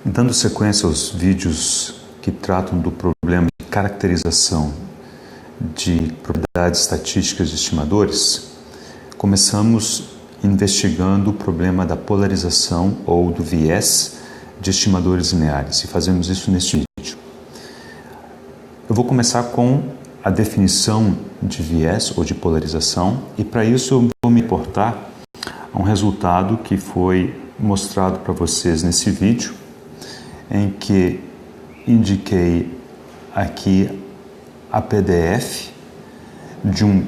Dando sequência aos vídeos que tratam do problema de caracterização de propriedades estatísticas de estimadores, começamos investigando o problema da polarização ou do viés de estimadores lineares, e fazemos isso neste vídeo. Eu vou começar com a definição de viés ou de polarização, e para isso eu vou me reportar a um resultado que foi mostrado para vocês nesse vídeo, em que indiquei aqui a PDF de um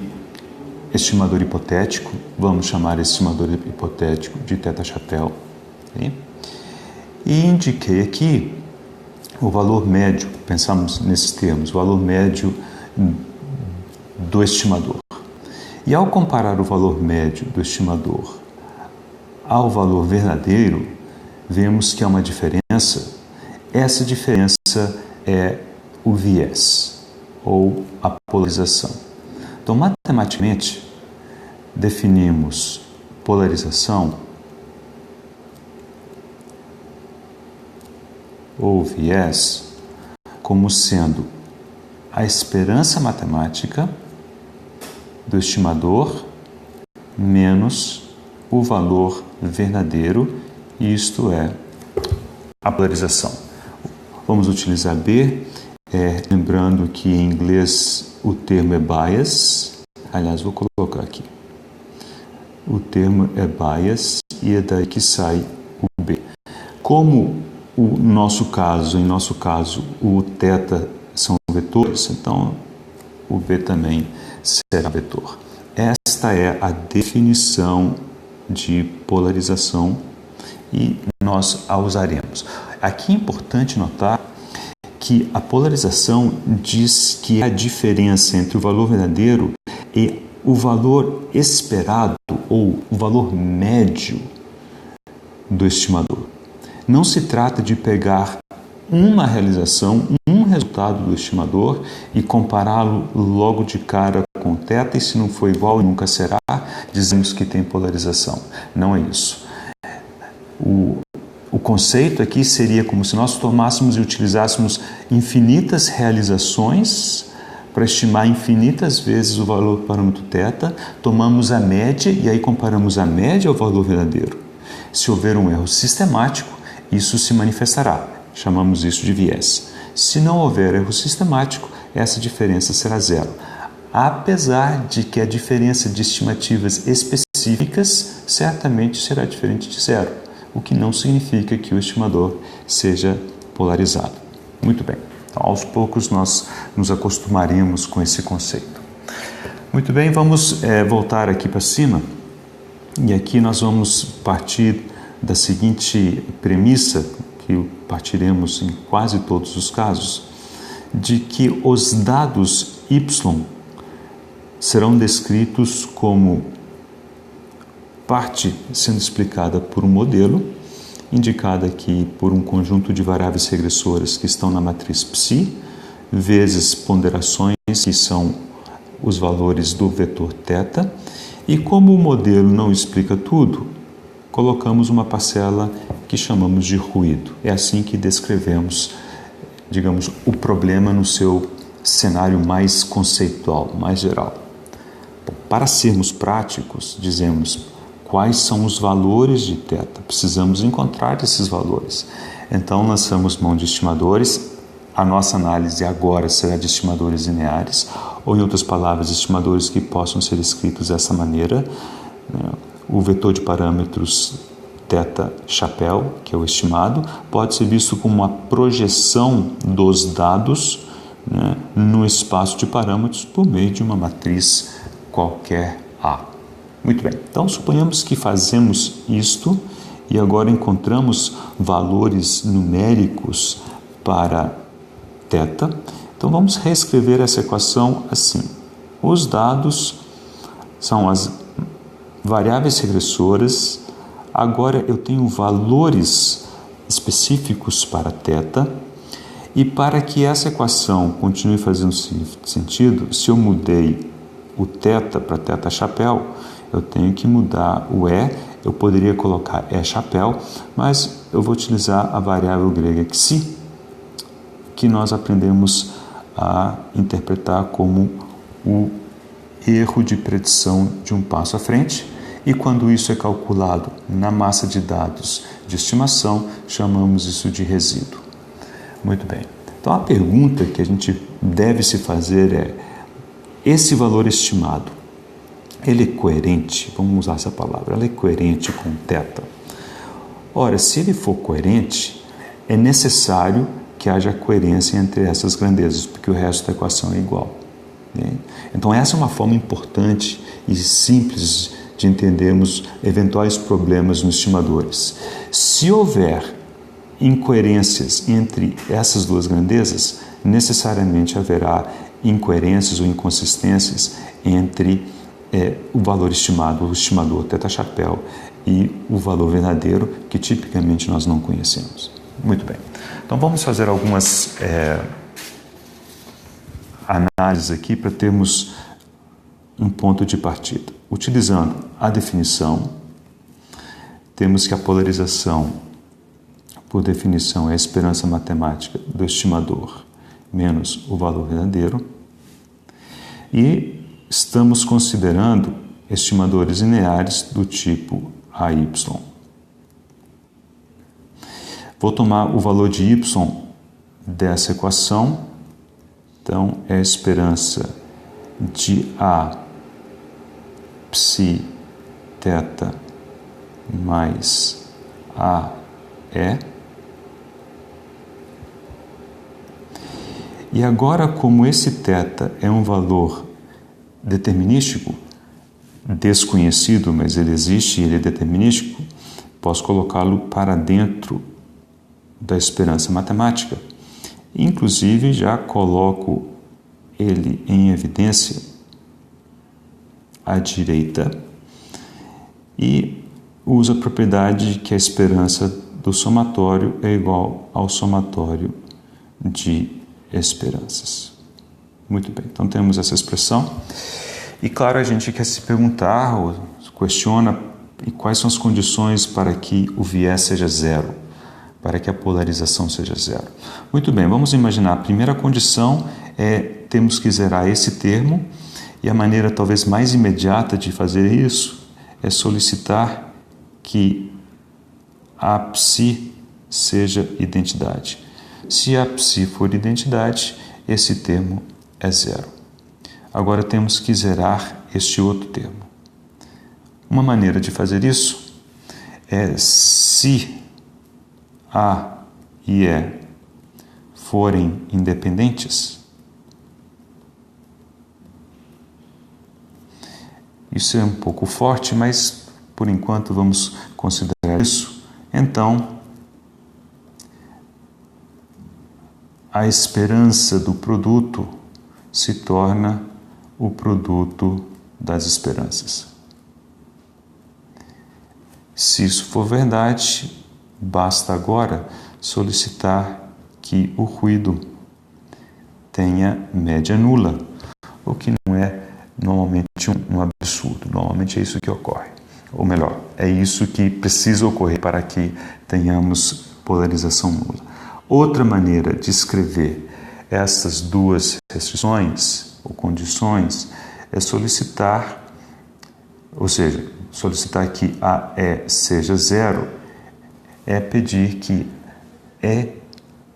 estimador hipotético, vamos chamar esse estimador hipotético de θ-chapéu, okay? E indiquei aqui o valor médio, pensamos nesses termos, o valor médio do estimador. E ao comparar o valor médio do estimador ao valor verdadeiro, vemos que há uma diferença. Essa diferença é o viés ou a polarização. Então, matematicamente, definimos polarização ou viés como sendo a esperança matemática do estimador menos o valor verdadeiro, isto é, a polarização. Vamos utilizar B, lembrando que em inglês o termo é bias, aliás, vou colocar aqui. O termo é bias e é daí que sai o B. Como em nosso caso, o θ são vetores, então o B também será vetor. Esta é a definição de polarização e nós a usaremos. Aqui é importante notar que a polarização diz que é a diferença entre o valor verdadeiro e o valor esperado ou o valor médio do estimador. Não se trata de pegar uma realização, um resultado do estimador e compará-lo logo de cara com θ, e se não for igual e nunca será, dizemos que tem polarização. Não é isso. O conceito aqui seria como se nós tomássemos e utilizássemos infinitas realizações para estimar infinitas vezes o valor do parâmetro θ, tomamos a média e aí comparamos a média ao valor verdadeiro. Se houver um erro sistemático, isso se manifestará. Chamamos isso de viés. Se não houver erro sistemático, essa diferença será zero. Apesar de que a diferença de estimativas específicas certamente será diferente de zero, o que não significa que o estimador seja polarizado. Muito bem, então aos poucos nós nos acostumaremos com esse conceito. Muito bem, vamos voltar aqui para cima, e aqui nós vamos partir da seguinte premissa, que partiremos em quase todos os casos, de que os dados y serão descritos como parte sendo explicada por um modelo, indicada aqui por um conjunto de variáveis regressoras que estão na matriz psi, vezes ponderações, que são os valores do vetor θ, e como o modelo não explica tudo, colocamos uma parcela que chamamos de ruído. É assim que descrevemos, digamos, o problema no seu cenário mais conceitual, mais geral. Bom, para sermos práticos, dizemos quais são os valores de θ. Precisamos encontrar esses valores. Então, lançamos mão de estimadores. A nossa análise agora será de estimadores lineares, ou, em outras palavras, estimadores que possam ser escritos dessa maneira, né? O vetor de parâmetros θ-chapéu, que é o estimado, pode ser visto como uma projeção dos dados, né, no espaço de parâmetros por meio de uma matriz qualquer A. Muito bem, então suponhamos que fazemos isto e agora encontramos valores numéricos para θ. Então vamos reescrever essa equação assim. Os dados são as variáveis regressoras. Agora eu tenho valores específicos para θ, e para que essa equação continue fazendo sentido, se eu mudei o θ para θ-chapéu, eu tenho que mudar o E eu poderia colocar chapéu, mas eu vou utilizar a variável grega xi, que nós aprendemos a interpretar como o erro de predição de um passo à frente, e quando isso é calculado na massa de dados de estimação, chamamos isso de resíduo. Muito bem. Então a pergunta que a gente deve se fazer é: esse valor estimado, ele é coerente? Vamos usar essa palavra. Ele é coerente com θ? Ora, se ele for coerente, é necessário que haja coerência entre essas grandezas, porque o resto da equação é igual. Então essa é uma forma importante e simples de entendermos eventuais problemas nos estimadores. Se houver incoerências entre essas duas grandezas, necessariamente haverá incoerências ou inconsistências entre o valor estimado, o estimador θ-chapéu, e o valor verdadeiro, que tipicamente nós não conhecemos. Muito bem. Então vamos fazer algumas análises aqui para termos um ponto de partida. Utilizando a definição, temos que a polarização, por definição, é a esperança matemática do estimador menos o valor verdadeiro. E estamos considerando estimadores lineares do tipo AY. Vou tomar o valor de y dessa equação. Então, é a esperança de A psi θ mais AE. E agora, como esse θ é um valor determinístico, desconhecido, mas ele existe e ele é determinístico, posso colocá-lo para dentro da esperança matemática. Inclusive, já coloco ele em evidência à direita e uso a propriedade de que a esperança do somatório é igual ao somatório de esperanças. Muito bem, então temos essa expressão. E claro, a gente quer se perguntar ou questiona quais são as condições para que o viés seja zero, para que a polarização seja zero. Muito bem, vamos imaginar, a primeira condição é temos que zerar esse termo, e a maneira talvez mais imediata de fazer isso é solicitar que a psi seja identidade. Se a psi for identidade, esse termo é zero. Agora temos que zerar este outro termo. Uma maneira de fazer isso é se A e E forem independentes. Isso é um pouco forte, mas por enquanto vamos considerar isso. Então, a esperança do produto se torna o produto das esperanças. Se isso for verdade, basta agora solicitar que o ruído tenha média nula, o que não é normalmente um absurdo. Normalmente é isso que ocorre. Ou melhor, é isso que precisa ocorrer para que tenhamos polarização nula. Outra maneira de escrever essas duas restrições ou condições é solicitar, ou seja, solicitar que a E seja zero é pedir que E,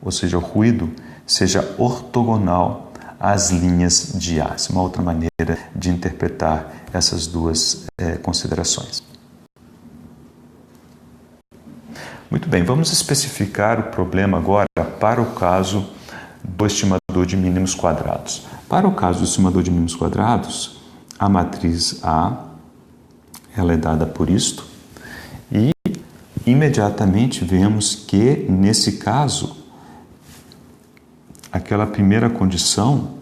ou seja, o ruído, seja ortogonal às linhas de A. Essa é uma outra maneira de interpretar essas duas considerações. Muito bem, vamos especificar o problema agora para o caso do estimador de mínimos quadrados. Para o caso do estimador de mínimos quadrados, a matriz A ela é dada por isto e imediatamente vemos que, nesse caso, aquela primeira condição,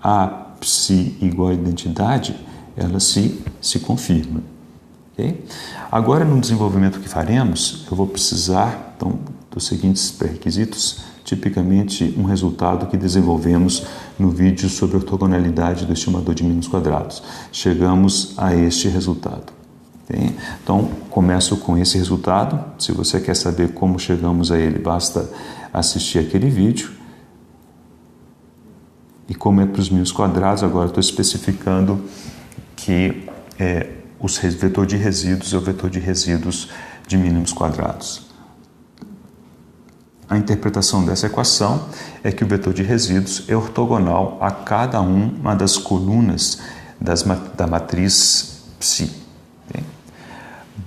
A psi igual a identidade, ela se confirma. Okay? Agora, no desenvolvimento que faremos, eu vou precisar então, dos seguintes pré-requisitos, tipicamente um resultado que desenvolvemos no vídeo sobre ortogonalidade do estimador de mínimos quadrados. Chegamos a este resultado. Então, começo com esse resultado. Se você quer saber como chegamos a ele, basta assistir aquele vídeo. E como é para os mínimos quadrados, agora estou especificando que o vetor de resíduos é o vetor de resíduos de mínimos quadrados. A interpretação dessa equação é que o vetor de resíduos é ortogonal a cada uma das colunas da matriz psi.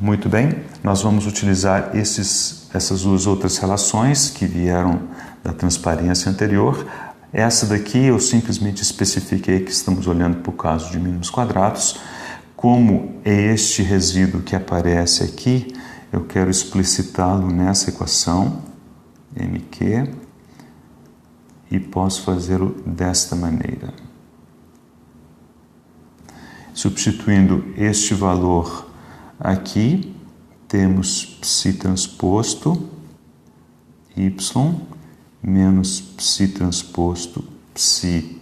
Muito bem, nós vamos utilizar essas duas outras relações que vieram da transparência anterior. Essa daqui eu simplesmente especifiquei que estamos olhando para o caso de mínimos quadrados. Como é este resíduo que aparece aqui, eu quero explicitá-lo nessa equação, mq, e posso fazê-lo desta maneira. Substituindo este valor aqui, temos psi transposto y menos psi transposto psi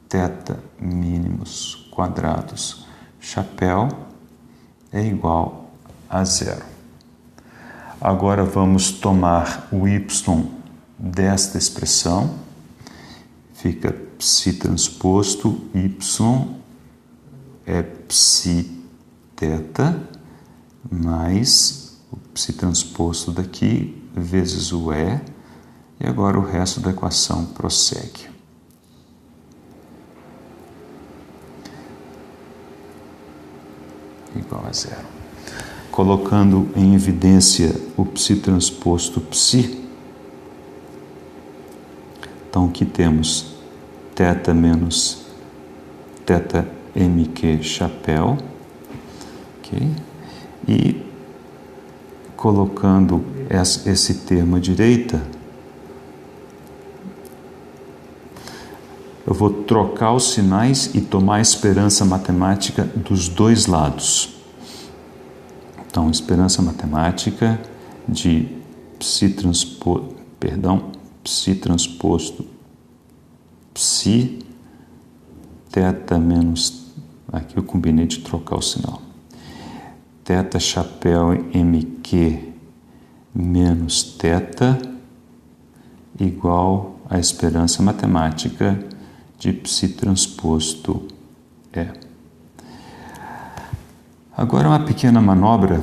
θ mínimos quadrados chapéu é igual a zero. Agora vamos tomar o y desta expressão, fica psi transposto y é psi θ mais o psi transposto daqui vezes o E, e agora o resto da equação prossegue. Igual a zero. Colocando em evidência o psi transposto psi, então aqui temos θ menos θ mq chapéu, ok? E colocando esse termo à direita, eu vou trocar os sinais e tomar a esperança matemática dos dois lados. Então, esperança matemática de psi transposto psi θ menos, aqui eu combinei de trocar o sinal, θ chapéu mq menos θ igual a esperança matemática de psi transposto E. Agora uma pequena manobra.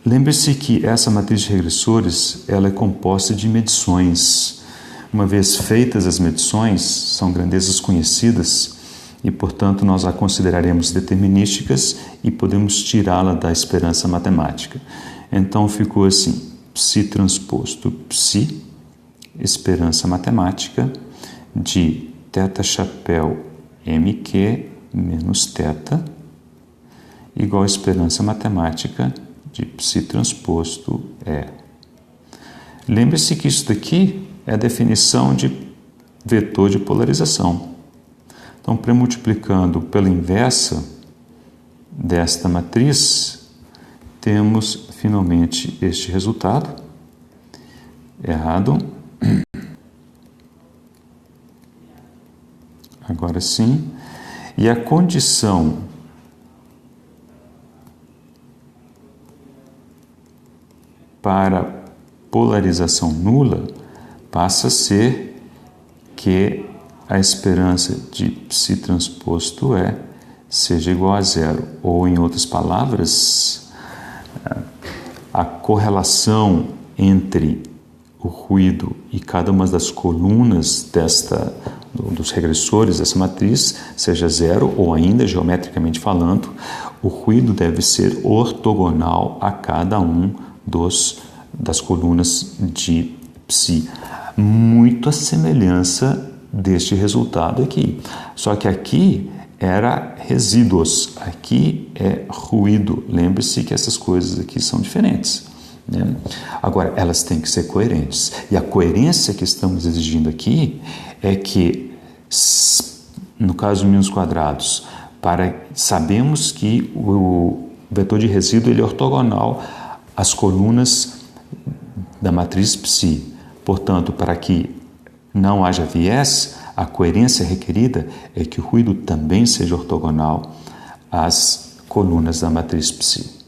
Lembre-se que essa matriz de regressores ela é composta de medições. Uma vez feitas as medições, são grandezas conhecidas e, portanto, nós a consideraremos determinísticas e podemos tirá-la da esperança matemática. Então ficou assim, psi transposto psi, esperança matemática de θ chapéu mq menos θ igual a esperança matemática de psi transposto E. Lembre-se que isso daqui é a definição de vetor de polarização. Então, premultiplicando pela inversa desta matriz, temos finalmente este resultado. Errado. Agora sim. E a condição para polarização nula passa a ser que a esperança de psi transposto E seja igual a zero. Ou, em outras palavras, a correlação entre o ruído e cada uma das colunas dos regressores dessa matriz seja zero, ou ainda, geometricamente falando, o ruído deve ser ortogonal a cada um das colunas de psi. Muito a semelhança deste resultado aqui. Só que aqui era resíduos, aqui é ruído. Lembre-se que essas coisas aqui são diferentes, né? Agora, elas têm que ser coerentes. E a coerência que estamos exigindo aqui é que, no caso de mínimos quadrados, sabemos que o vetor de resíduo ele é ortogonal às colunas da matriz psi. Portanto, para que não haja viés, a coerência requerida é que o ruído também seja ortogonal às colunas da matriz Psi.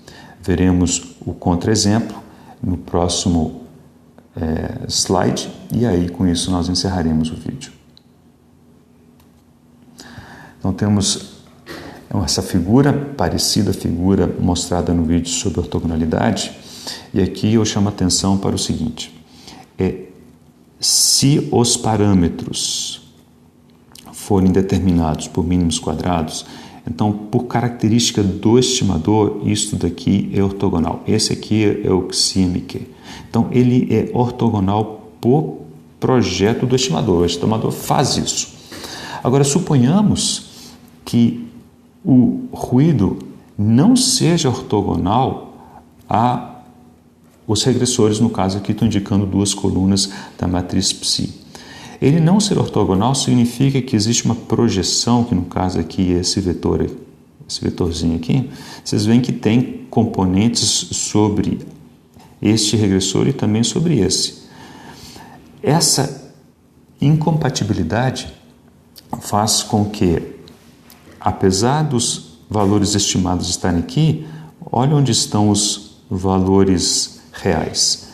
Veremos o contra-exemplo no próximo slide, e aí com isso nós encerraremos o vídeo. Então temos essa figura, parecida à figura mostrada no vídeo sobre ortogonalidade, e aqui eu chamo a atenção para o seguinte: se os parâmetros forem determinados por mínimos quadrados, então, por característica do estimador, isto daqui é ortogonal. Esse aqui é o CMQ. Então, ele é ortogonal por projeto do estimador. O estimador faz isso. Agora, suponhamos que o ruído não seja ortogonal a os regressores, no caso aqui estou indicando duas colunas da matriz Psi. Ele não ser ortogonal significa que existe uma projeção, que no caso aqui é esse vetorzinho aqui, vocês veem que tem componentes sobre este regressor e também sobre esse. Essa incompatibilidade faz com que, apesar dos valores estimados estarem aqui, olha onde estão os valores reais.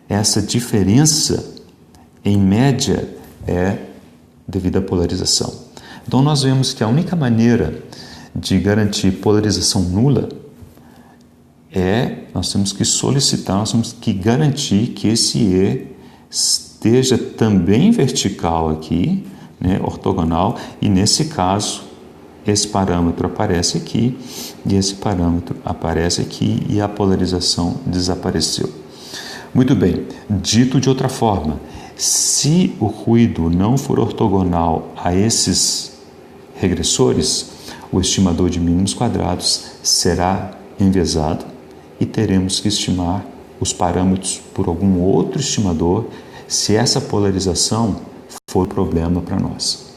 Essa diferença, em média, é devido à polarização. Então, nós vemos que a única maneira de garantir polarização nula nós temos que solicitar, nós temos que garantir que esse E esteja também vertical aqui, né, ortogonal, e nesse caso, esse parâmetro aparece aqui, e esse parâmetro aparece aqui, e a polarização desapareceu. Muito bem, dito de outra forma, se o ruído não for ortogonal a esses regressores, o estimador de mínimos quadrados será enviesado e teremos que estimar os parâmetros por algum outro estimador se essa polarização for problema para nós.